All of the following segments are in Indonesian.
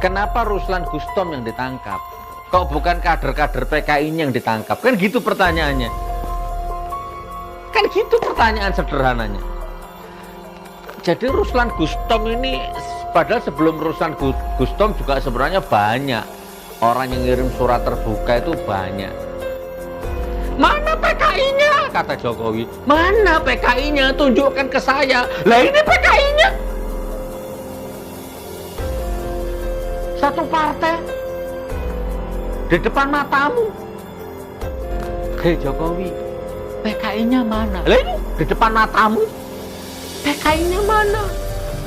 Kenapa Ruslan Gustom yang ditangkap? Kok bukan kader-kader PKI-nya yang ditangkap? Kan gitu pertanyaannya. Kan gitu pertanyaan sederhananya. Jadi Ruslan Gustom ini, padahal sebelum Ruslan Gustom juga sebenarnya banyak orang yang ngirim surat terbuka, itu banyak. Mana PKI-nya? Kata Jokowi. Mana PKI-nya? Tunjukkan ke saya. Lah ini PKI-nya. Satu partai di depan matamu. Hei Jokowi, PKI-nya mana? Lah ini di depan matamu. PKI-nya mana?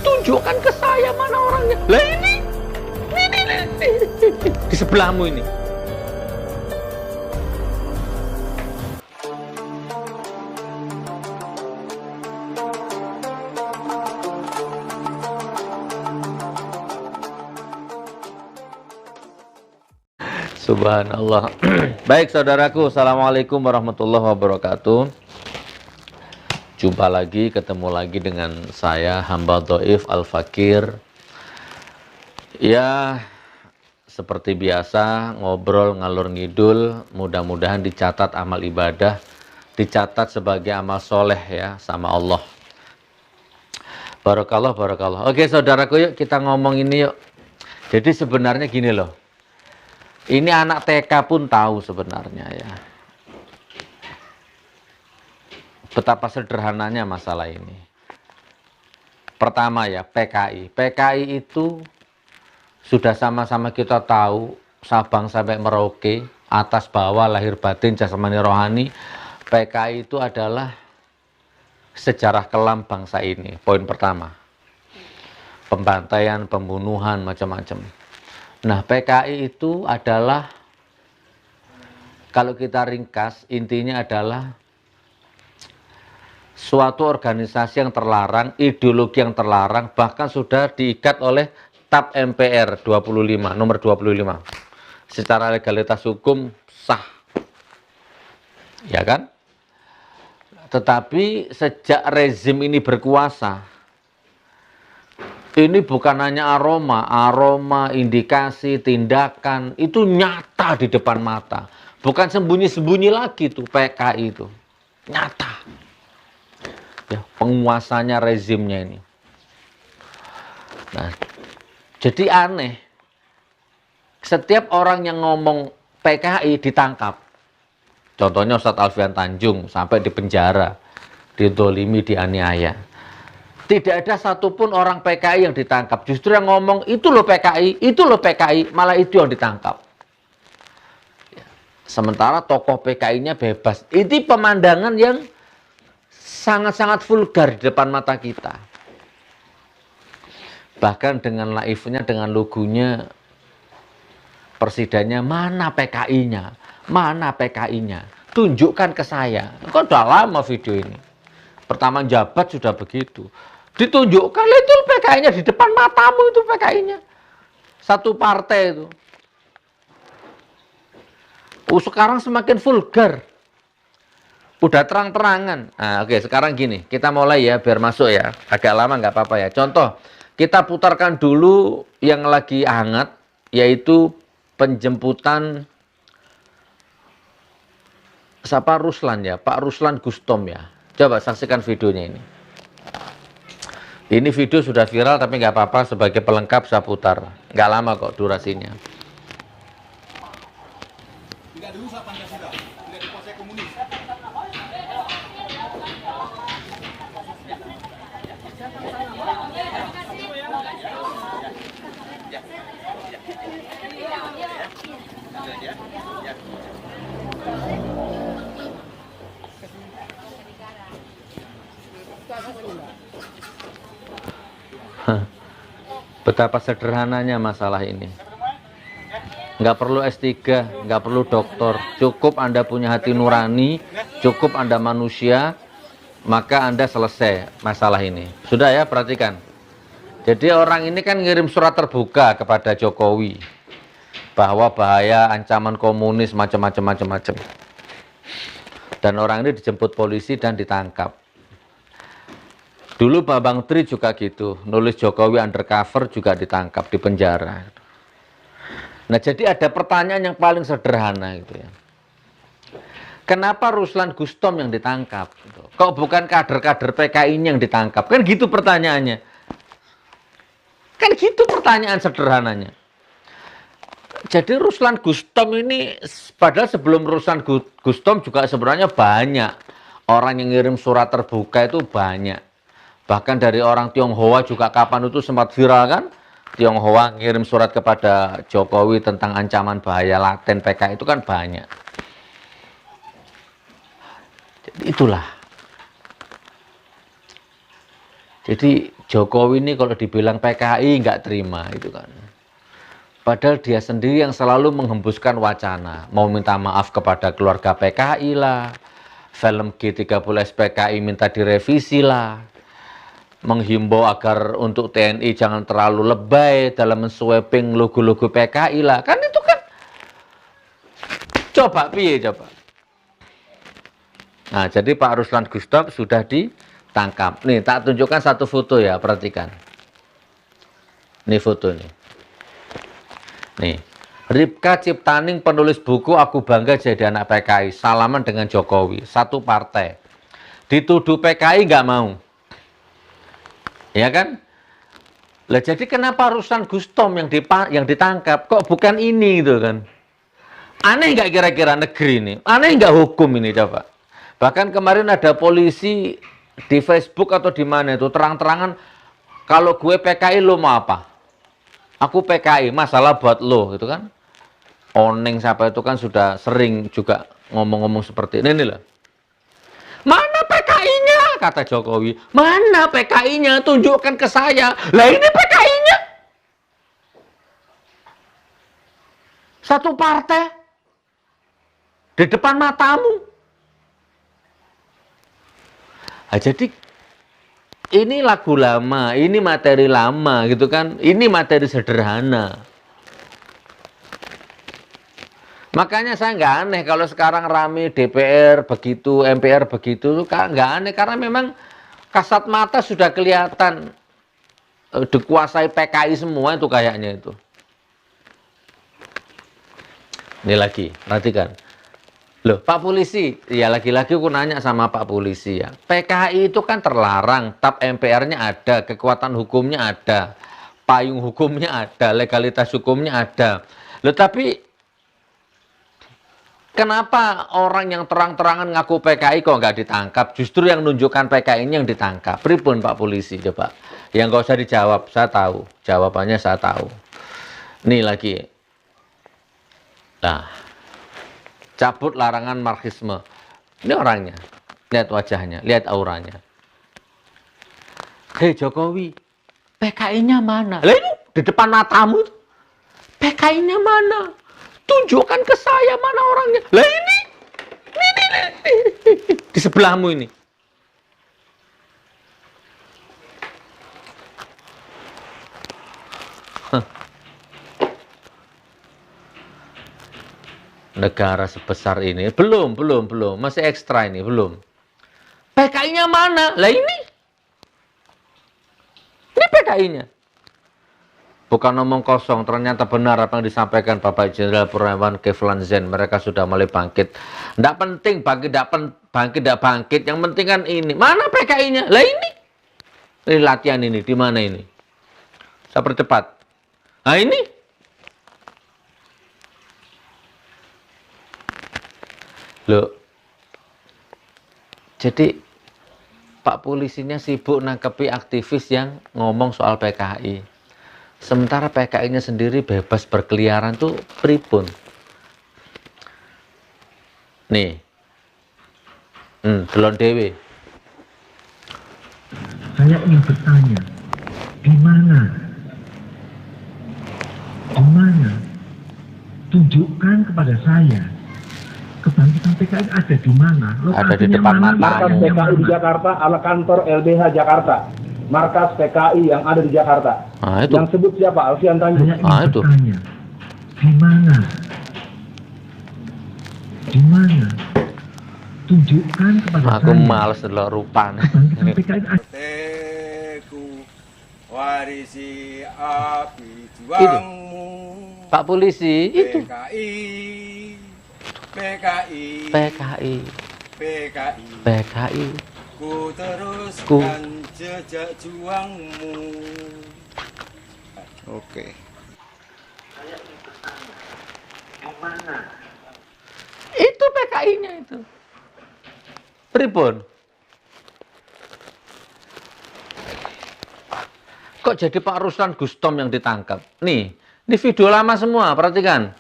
Tunjukkan ke saya mana orangnya. Lah ini di sebelahmu ini. Subhanallah. Baik saudaraku, assalamualaikum warahmatullahi wabarakatuh. Jumpa lagi, ketemu lagi dengan saya, hamba Dhaif Al-Fakir. Ya, seperti biasa, ngobrol ngalur ngidul, mudah-mudahan dicatat amal ibadah, dicatat sebagai amal soleh ya, sama Allah. Barakallah, barakallah. Oke saudaraku, yuk kita ngomong ini yuk. Jadi sebenarnya gini loh. Ini anak TK pun tahu sebenarnya ya. Betapa sederhananya masalah ini. Pertama ya, PKI. PKI itu sudah sama-sama kita tahu, Sabang sampai Merauke, atas bawah, lahir batin, jasmani rohani. PKI itu adalah sejarah kelam bangsa ini. Poin pertama. Pembantaian, pembunuhan, macam-macam. Nah, PKI itu adalah, kalau kita ringkas, intinya adalah suatu organisasi yang terlarang, ideologi yang terlarang, bahkan sudah diikat oleh TAP MPR 25, nomor 25. Secara legalitas hukum sah. Ya kan? Tetapi sejak rezim ini berkuasa, ini bukan hanya aroma, indikasi, tindakan, itu nyata di depan mata. Bukan sembunyi-sembunyi lagi tuh PKI itu. Nyata. Ya, penguasanya rezimnya ini. Nah, jadi aneh. Setiap orang yang ngomong PKI ditangkap. Contohnya Ustadz Alfian Tanjung sampai di penjara, didolimi, dianiaya. Tidak ada satupun orang PKI yang ditangkap. Justru yang ngomong, itu loh PKI, itu loh PKI, malah itu yang ditangkap. Sementara tokoh PKI-nya bebas. Ini pemandangan yang sangat-sangat vulgar di depan mata kita. Bahkan dengan naifnya, dengan lugunya, presidennya, mana PKI-nya? Mana PKI-nya? Tunjukkan ke saya. Kok udah lama video ini. Pertama jabat sudah begitu. Ditunjukkan itu PKI-nya di depan matamu, itu PKI-nya. Satu partai itu. Sekarang semakin vulgar. Udah terang-terangan. Nah, oke, sekarang gini, kita mulai ya, biar masuk ya. Agak lama nggak apa-apa ya. Contoh, kita putarkan dulu yang lagi hangat, yaitu penjemputan siapa, Ruslan ya, Pak Ruslan Gustom ya. Coba saksikan videonya ini. Ini video sudah viral, tapi nggak apa-apa, sebagai pelengkap saya putar. Nggak lama kok durasinya. Tidak dirusak Pancasila, tidak dikuasai komunis. Betapa sederhananya masalah ini. Nggak perlu S3, nggak perlu doktor. Cukup Anda punya hati nurani, cukup Anda manusia, maka Anda selesai masalah ini. Sudah ya, perhatikan. Jadi orang ini kan ngirim surat terbuka kepada Jokowi bahwa bahaya ancaman komunis macam-macam. Dan orang ini dijemput polisi dan ditangkap. Dulu Bambang Tri juga gitu, nulis Jokowi undercover juga ditangkap, di penjara. Nah, jadi ada pertanyaan yang paling sederhana gitu ya. Kenapa Ruslan Gustom yang ditangkap? Gitu. Kok bukan kader-kader PKI yang ditangkap? Kan gitu pertanyaannya. Kan gitu pertanyaan sederhananya. Jadi Ruslan Gustom ini, padahal sebelum Ruslan Gustom juga sebenarnya banyak orang yang ngirim surat terbuka itu banyak. Bahkan dari orang Tionghoa juga kapan itu sempat viral kan? Tionghoa ngirim surat kepada Jokowi tentang ancaman bahaya laten PKI itu kan banyak. Jadi itulah. Jadi Jokowi ini kalau dibilang PKI nggak terima itu kan. Padahal dia sendiri yang selalu menghembuskan wacana. Mau minta maaf kepada keluarga PKI lah. Film G30 SPKI minta direvisi lah. Menghimbau agar untuk TNI jangan terlalu lebay dalam mensweeping logo-logo PKI lah. Kan itu kan. Coba piye coba. Nah, jadi Pak Ruslan Gustom sudah ditangkap. Nih, tak tunjukkan satu foto ya, perhatikan. Ini foto nih. Nih, Ripka Ciptaning penulis buku Aku Bangga Jadi Anak PKI, salaman dengan Jokowi, satu partai. Dituduh PKI nggak mau. Ya kan? Lah jadi kenapa Ruslan Gustom yang ditangkap kok bukan ini gitu kan? Aneh nggak kira-kira negeri ini? Aneh nggak hukum ini coba? Bahkan kemarin ada polisi di Facebook atau di mana itu terang-terangan kalau gue PKI lo mau apa? Aku PKI, masalah buat lo gitu kan? Oneng siapa itu kan sudah sering juga ngomong-ngomong seperti ini lah. Mana PKI-nya? Kata Jokowi. Mana PKI-nya? Tunjukkan ke saya. Lah ini PKI-nya. Satu partai. Di depan matamu. Nah, jadi ini lagu lama, ini materi lama gitu kan. Ini materi sederhana. Makanya saya nggak aneh kalau sekarang rame DPR begitu, MPR begitu, nggak aneh karena memang kasat mata sudah kelihatan dikuasai PKI semua itu kayaknya itu. Ini lagi, perhatikan. Loh, Pak Polisi, ya lagi-lagi aku nanya sama Pak Polisi ya. PKI itu kan terlarang, TAP MPR-nya ada, kekuatan hukumnya ada, payung hukumnya ada, legalitas hukumnya ada. Loh, tapi kenapa orang yang terang-terangan ngaku PKI kok nggak ditangkap? Justru yang menunjukkan PKI-nya yang ditangkap. Pripun Pak Polisi, coba. Yang nggak usah dijawab, saya tahu. Jawabannya saya tahu. Nih lagi. Nah, cabut larangan Marxisme. Ini orangnya. Lihat wajahnya, lihat auranya. Hei Jokowi, PKI-nya mana? Lah ini di depan matamu. PKI-nya mana? Tunjukkan ke saya mana orangnya. Lah ini. Di sebelahmu ini. Negara sebesar ini belum masih ekstra ini belum. PKI-nya mana? Lah ini PKI-nya. Bukan omong kosong, ternyata benar apa yang disampaikan Bapak Jenderal Purnawirawan Kiflan Zain. Mereka sudah mulai bangkit. Nggak penting bangkit, bangkit. Yang penting kan ini. Mana PKI-nya? Lah ini latihan ini di mana ini? Saya percepat. Nah ini. Loh, jadi Pak Polisinya sibuk nangkepi aktivis yang ngomong soal PKI. Sementara PKI-nya sendiri bebas berkeliaran tuh pripun. Nih, delon dewe. Saya ingin bertanya, di mana? Tunjukkan kepada saya. Kebangkitan PKI ada di mana? Ada di depan mata. Markas PKI di Jakarta ala kantor LBH Jakarta. Markas PKI yang ada di Jakarta. Nah, itu. Yang sebut siapa? Alfian Tanjung. Saya ingin bertanya, di mana? Di mana? Tunjukkan kepada Aku saya. males delok rupane. Kebangkitan PKI ada. Teku warisi api juangmu. Pak Polisi itu PKI, PKI, PKI, PKI, PKI. ku teruskan jejak juangmu. Oke. Itu PKI-nya itu. Pripun? Kok jadi Pak Ruslan Gustom yang ditangkap? Nih, ini video lama semua, perhatikan.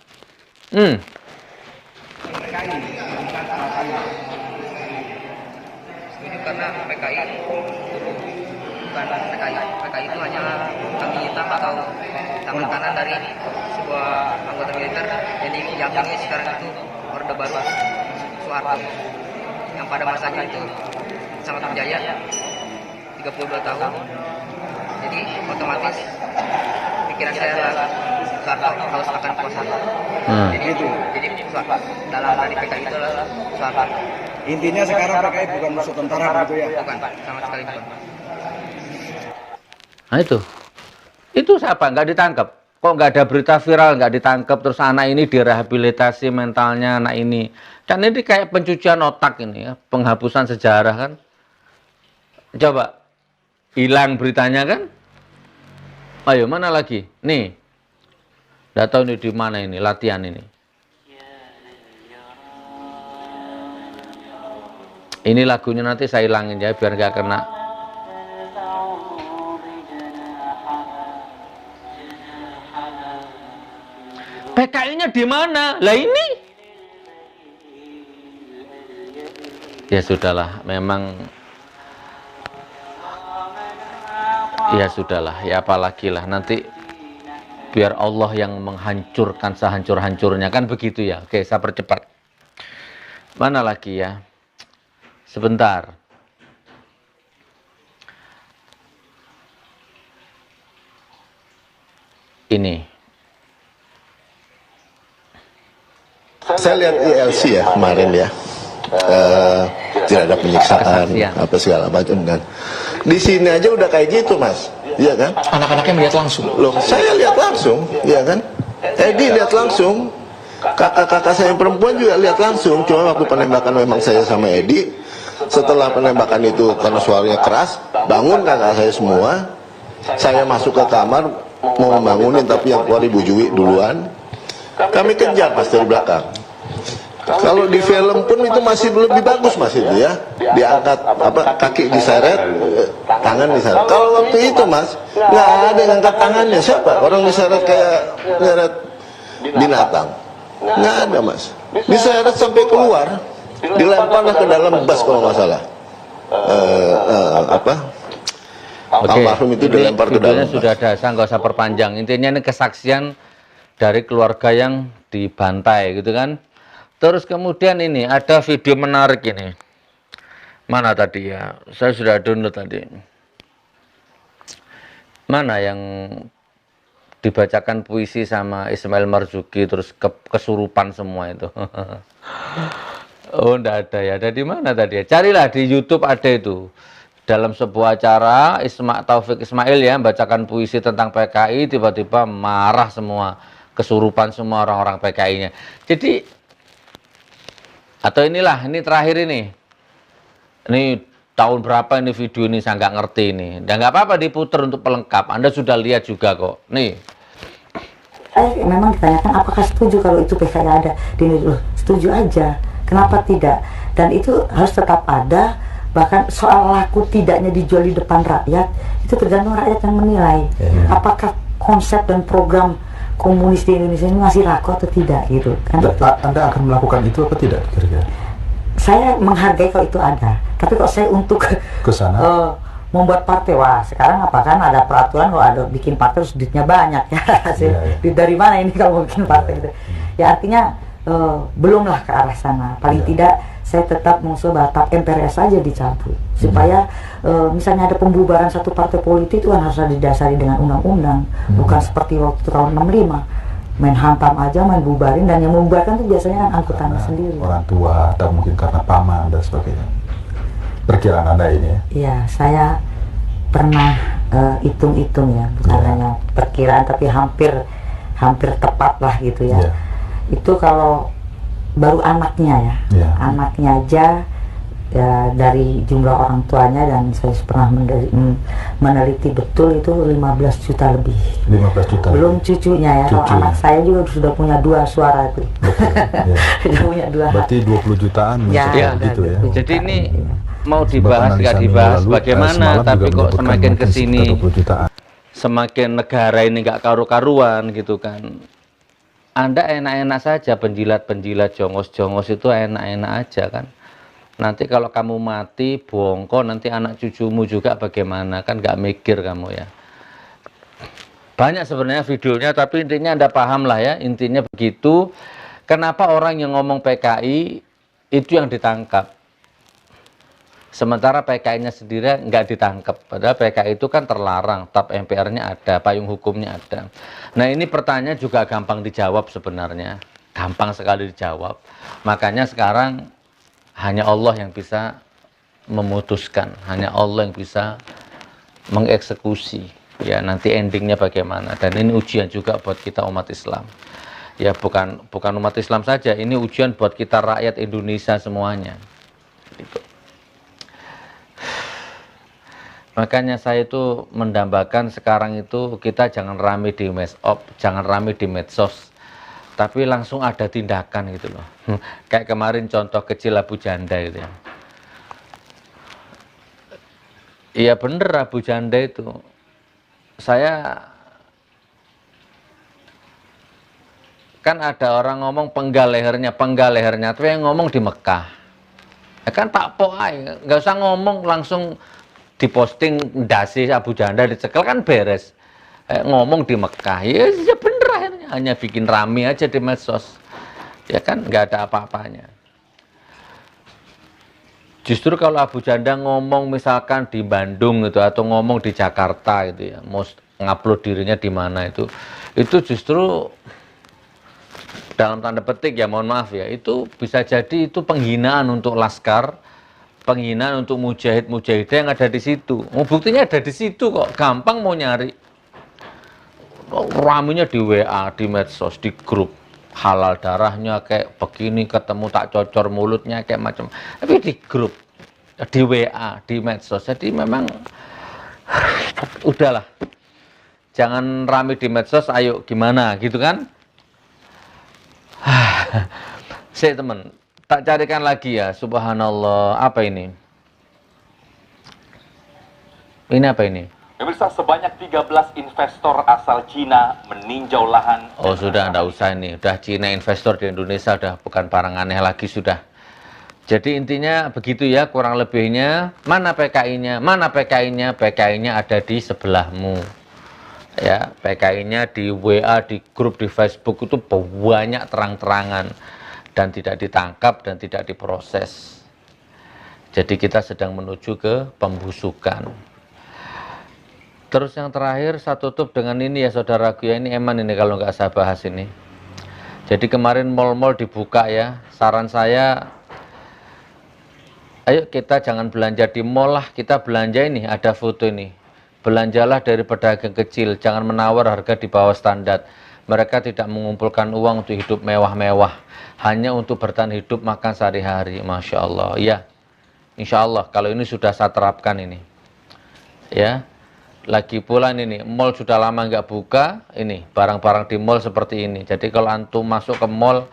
Setuju karena PKI bukan PKI itu hanya kambing hitam atau tangan kanan dari sebuah anggota militer. Jadi yang ini sekarang itu Orde Baru Soeharto yang pada masanya itu sangat berjaya 32 tahun. Jadi otomatis pikiran saya adalah Soeharto harus akan kuasa. Jadi Soeharto dalam dari PKI itu adalah Soeharto. Intinya sekarang PKI bukan musuh tentara gitu ya. Bukan, sama sekali bukan. Nah itu siapa? Nggak ditangkap. Kok nggak ada berita viral, nggak ditangkap, terus anak ini direhabilitasi mentalnya, anak ini. Kan ini kayak pencucian otak ini ya, penghapusan sejarah kan. Coba, hilang beritanya kan. Ayo, mana lagi? Nih, nggak tahu nih di mana ini, latihan ini. Ini lagunya nanti saya hilangin ya, biar nggak kena. PKI-nya di mana? Lah ini. Ya sudahlah, memang ya sudahlah, ya apalagi lah nanti biar Allah yang menghancurkan sehancur-hancurnya kan begitu ya. Oke, saya percepat. Mana lagi ya? Sebentar. Ini. Saya lihat ILC ya kemarin ya, tidak ada penyiksaan apa segala macam kan. Di sini aja udah kayak gitu mas, iya kan? Anak-anaknya melihat langsung. Loh, saya lihat langsung, iya kan? Edi lihat langsung, kakak-kakak saya yang perempuan juga lihat langsung. Cuma waktu penembakan memang saya sama Edi. Setelah penembakan itu karena suaranya keras, bangun kakak saya semua. Saya masuk ke kamar mau membangunin, tapi yang keluar Ibu Jui duluan. Kami kejar pas dari belakang. Kalau di film pun itu masih lebih bagus mas itu ya, diangkat apa kaki diseret, tangan diseret. Kalau waktu itu mas nggak ada yang angkat tangannya, siapa? Orang diseret kayak nyeret binatang, nggak ada mas. Diseret sampai keluar, dilemparlah ke dalam bus kalau nggak salah. Almarhum itu dilempar ke dalam bus. Sudah ada, saya nggak usah perpanjang. Intinya ini kesaksian dari keluarga yang dibantai gitu kan. Terus kemudian ini ada video menarik ini. Mana tadi ya? Saya sudah download tadi. Mana yang dibacakan puisi sama Ismail Marzuki terus kesurupan semua itu. Oh, enggak ada ya. Ada di mana tadi ya? Carilah di YouTube ada itu. Dalam sebuah acara Taufik Ismail ya bacakan puisi tentang PKI, tiba-tiba marah semua, kesurupan semua orang-orang PKI-nya. Jadi atau inilah, ini terakhir ini tahun berapa ini video ini saya nggak ngerti ini. Dan nggak apa-apa diputer untuk pelengkap. Anda sudah lihat juga kok. Nih. Saya memang ditanyakan apakah setuju kalau itu PKI ada di Indonesia. Setuju aja. Kenapa tidak? Dan itu harus tetap ada. Bahkan soal laku tidaknya dijual di depan rakyat itu tergantung rakyat yang menilai. Apakah konsep dan program komunis di Indonesia ini masih laku atau tidak gitu kan? Anda akan melakukan itu apa tidak kira-kira? Saya menghargai kalau itu ada, tapi kalau saya untuk ke sana membuat partai, wah sekarang apa kan ada peraturan kalau ada bikin partai terus duitnya banyak ya. Duit dari mana ini kalau mau bikin partai gitu. Ya artinya belumlah ke arah sana. Paling tidak saya tetap mengusul bahwa MPRS saja dicabut supaya misalnya ada pembubaran satu partai politik itu kan harus didasari dengan undang-undang, bukan seperti waktu tahun 65 main hantam aja, main bubarin, dan yang membubarkan itu biasanya kan angkutannya sendiri, orang tua atau mungkin karena paman dan sebagainya. Perkiraan Anda ini ya? Iya, saya pernah hitung-hitung ya, bukan hanya perkiraan tapi hampir tepat lah gitu ya. Iya. Itu kalau baru anaknya ya, Iya. anaknya aja ya, dari jumlah orang tuanya, dan saya pernah meneliti betul itu 15 juta lebih. 15 juta. Belum cucunya ya. Kalau Cucunya. anak saya juga sudah punya 2 suara itu. Betul. Ya. Sudah punya 2 hak. Berarti 20 jutaan Ya, seperti ya, gitu ya. Jadi ini mau Sebab dibahas nggak analisa dibahas minggu lalu, bagaimana, semalam tapi juga kok menyebutkan semakin mungkin kesini sekitar 20 jutaan. semakin negara ini nggak karu-karuan gitu kan. Anda enak-enak saja, penjilat-penjilat jongos-jongos itu enak-enak aja kan. Nanti kalau kamu mati, bongko, nanti anak cucumu juga bagaimana, kan nggak mikir kamu ya. Banyak sebenarnya videonya, tapi intinya Anda paham lah ya, intinya begitu. Kenapa orang yang ngomong PKI itu yang ditangkap, sementara PKI-nya sendiri nggak ditangkap. Padahal PKI itu kan terlarang, TAP MPR-nya ada, payung hukumnya ada. Nah ini pertanyaan juga gampang dijawab sebenarnya, gampang sekali dijawab. Makanya sekarang hanya Allah yang bisa memutuskan, hanya Allah yang bisa mengeksekusi. Ya nanti endingnya bagaimana. Dan ini ujian juga buat kita umat Islam. Ya bukan umat Islam saja, ini ujian buat kita rakyat Indonesia semuanya. Gitu. Makanya saya itu mendambakan sekarang itu kita jangan rame di jangan rame di medsos, tapi langsung ada tindakan gitu loh. Kayak kemarin contoh kecil Abu Janda gitu ya. Iya bener Abu Janda itu. Saya kan ada orang ngomong penggal lehernya, tapi yang ngomong di Mekah. Ya kan Pak Poai, nggak usah ngomong langsung diposting dasi Abu Janda dicekel kan beres. Ngomong di Mekah, ya bener akhirnya, hanya bikin rame aja di medsos. Ya kan nggak ada apa-apanya. Justru kalau Abu Janda ngomong misalkan di Bandung gitu, atau ngomong di Jakarta gitu ya, mau ngupload dirinya di mana itu justru dalam tanda petik ya, mohon maaf ya, itu bisa jadi itu penghinaan untuk laskar, penghinaan untuk mujahid-mujahidah yang ada di situ. Buktinya ada di situ kok, gampang mau nyari. Ramenya di WA, di medsos, di grup. Halal darahnya kayak begini, ketemu tak cocor mulutnya kayak macam. Tapi di grup, di WA, di medsos. Jadi memang udahlah. Jangan rame di medsos, ayo gimana gitu kan? Saya teman, tak carikan lagi ya, subhanallah, apa ini? Ini apa ini? Pemirsa, sebanyak 13 investor asal Cina meninjau lahan. Oh sudah, enggak usah ini, udah Cina investor di Indonesia, udah bukan barang aneh lagi sudah. Jadi intinya begitu ya, kurang lebihnya. Mana PKI-nya? Mana PKI-nya? PKI-nya ada di sebelahmu. Ya, PKI-nya di WA, di grup, di Facebook itu banyak terang-terangan. Dan tidak ditangkap dan tidak diproses. Jadi kita sedang menuju ke pembusukan. Terus yang terakhir saya tutup dengan ini ya saudaraku ya, ini eman ini kalau nggak saya bahas ini. Jadi kemarin mal-mal dibuka ya, saran saya ayo kita jangan belanja di mall lah, kita belanja ini, ada foto ini. Belanjalah dari pedagang kecil, jangan menawar harga di bawah standar. Mereka tidak mengumpulkan uang untuk hidup mewah-mewah, hanya untuk bertahan hidup makan sehari-hari. Masya Allah, ya, insya Allah kalau ini sudah saya terapkan ini. Ya, lagi pula ini, mall sudah lama nggak buka, ini barang-barang di mall seperti ini. Jadi kalau antum masuk ke mall,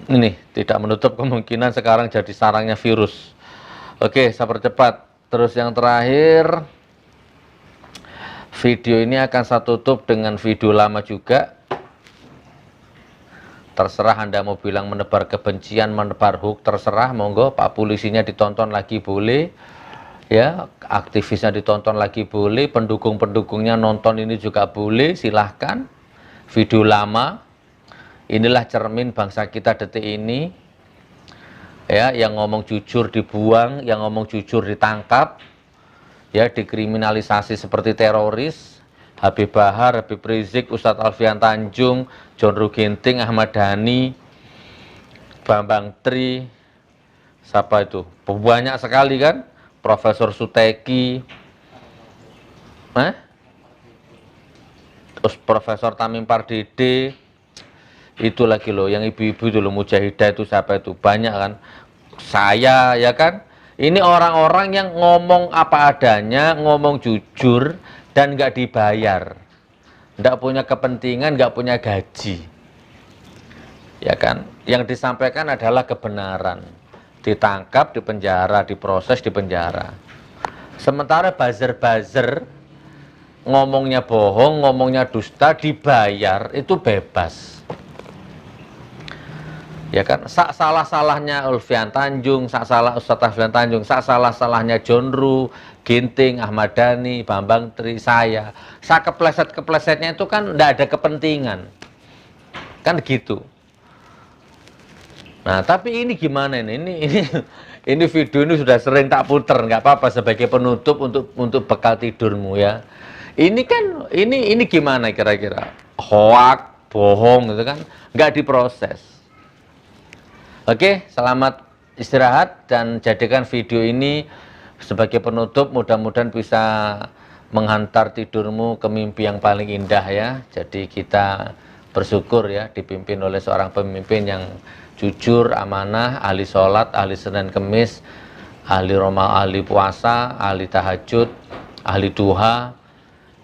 ini tidak menutup kemungkinan sekarang jadi sarangnya virus. Oke, saya percepat. Terus yang terakhir, video ini akan saya tutup dengan video lama juga. Terserah Anda mau bilang menebar kebencian, menebar hoax, terserah, monggo. Pak polisinya ditonton lagi boleh, ya, aktivisnya ditonton lagi boleh, pendukung-pendukungnya nonton ini juga boleh, silahkan. Video lama, inilah cermin bangsa kita detik ini. Ya, yang ngomong jujur dibuang, yang ngomong jujur ditangkap. Ya, dikriminalisasi seperti teroris. Habib Bahar, Habib Rizik, Ustadz Alfian Tanjung, John Ruginting, Ahmad Dhani, Bambang Tri, siapa itu? Banyak sekali kan? Profesor Suteki, Terus Profesor Tamim Pardede, itu lagi loh, yang ibu-ibu itu loh, Mujahidah itu siapa itu, banyak kan, saya ya kan, ini orang-orang yang ngomong apa adanya, ngomong jujur dan nggak dibayar, nggak punya kepentingan, nggak punya gaji, ya kan, yang disampaikan adalah kebenaran, ditangkap, dipenjara, diproses, dipenjara. Sementara buzzer-buzzer ngomongnya bohong, ngomongnya dusta, dibayar, itu bebas. Ya kan, sak salah-salahnya Ulfian Tanjung, sak salah Ustadz Ulfian Tanjung, sak salah-salahnya John Ruh, Ginting, Ahmad Dhani, Bambang Tri, saya. Sak kepleset-keplesetnya itu kan tidak ada kepentingan. Kan gitu. Nah, tapi ini gimana ini? Ini video ini sudah sering tak puter, nggak apa-apa sebagai penutup untuk bekal tidurmu ya. Ini kan, ini gimana kira-kira? Hoak, bohong gitu kan? Nggak diproses. Oke, selamat istirahat dan jadikan video ini sebagai penutup. Mudah-mudahan bisa menghantar tidurmu ke mimpi yang paling indah ya. Jadi kita bersyukur ya dipimpin oleh seorang pemimpin yang jujur, amanah, ahli sholat, ahli Senin Kemis, ahli Roma, ahli puasa, ahli tahajud, ahli duha,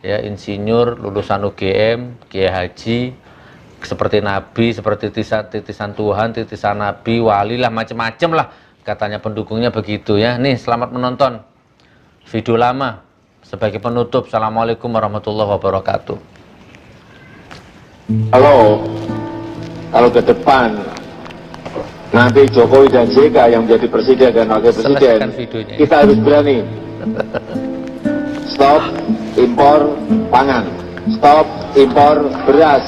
ya, insinyur, lulusan UGM, kiai haji, seperti Nabi, seperti titisan Tuhan, titisan Nabi, wali lah, macam-macam lah katanya pendukungnya begitu ya. Nih, selamat menonton video lama sebagai penutup. Assalamualaikum warahmatullahi wabarakatuh. Halo, kalau ke depan nanti Jokowi dan JK yang menjadi presiden dan wakil presiden, kita harus berani stop impor pangan, stop impor beras,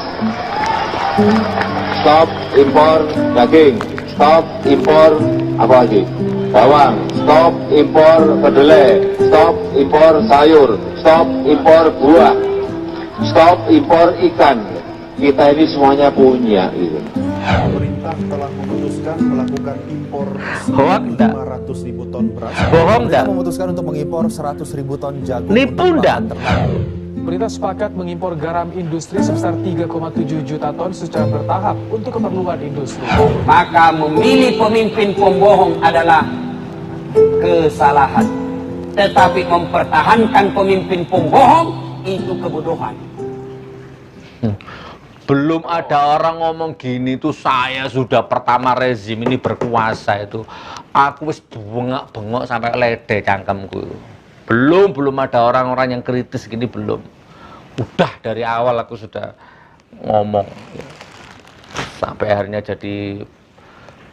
stop impor daging, stop impor apa lagi, bawang, stop impor kedelai, stop impor sayur, stop impor buah, stop impor ikan. Kita ini semuanya punya gitu. Pemerintah telah memutuskan melakukan impor 500.000 ton beras. Bohong dah. Memutuskan untuk mengimpor 100.000 ton jagung. Nipu dah. Pemerintah sepakat mengimpor garam industri sebesar 3,7 juta ton secara bertahap untuk keperluan industri. Maka memilih pemimpin pembohong adalah kesalahan. Tetapi mempertahankan pemimpin pembohong itu kebodohan. Belum ada orang ngomong gini tuh, saya sudah pertama rezim ini berkuasa itu, aku wis bengok-bengok sampai lede cangkemku. Belum ada orang-orang yang kritis gini, belum. Udah dari awal aku sudah ngomong sampai akhirnya jadi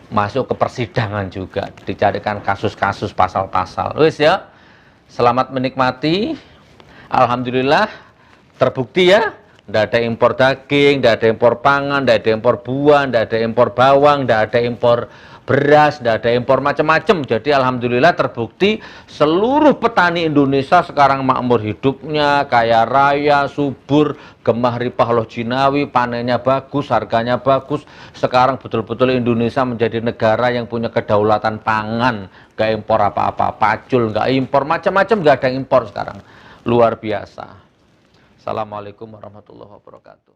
masuk ke persidangan juga, dicarikan kasus-kasus, pasal-pasal. Wis ya, selamat menikmati. Alhamdulillah terbukti ya. Tidak ada impor daging, tidak ada impor pangan, tidak ada impor buah, tidak ada impor bawang, tidak ada impor beras, tidak ada impor macam-macam. Jadi alhamdulillah terbukti seluruh petani Indonesia sekarang makmur hidupnya, kaya raya, subur, gemah ripah loh jinawi, panennya bagus, harganya bagus. Sekarang betul-betul Indonesia menjadi negara yang punya kedaulatan pangan, gak impor apa-apa, pacul, gak impor macam-macam, gak ada impor sekarang. Luar biasa. Assalamualaikum warahmatullahi wabarakatuh.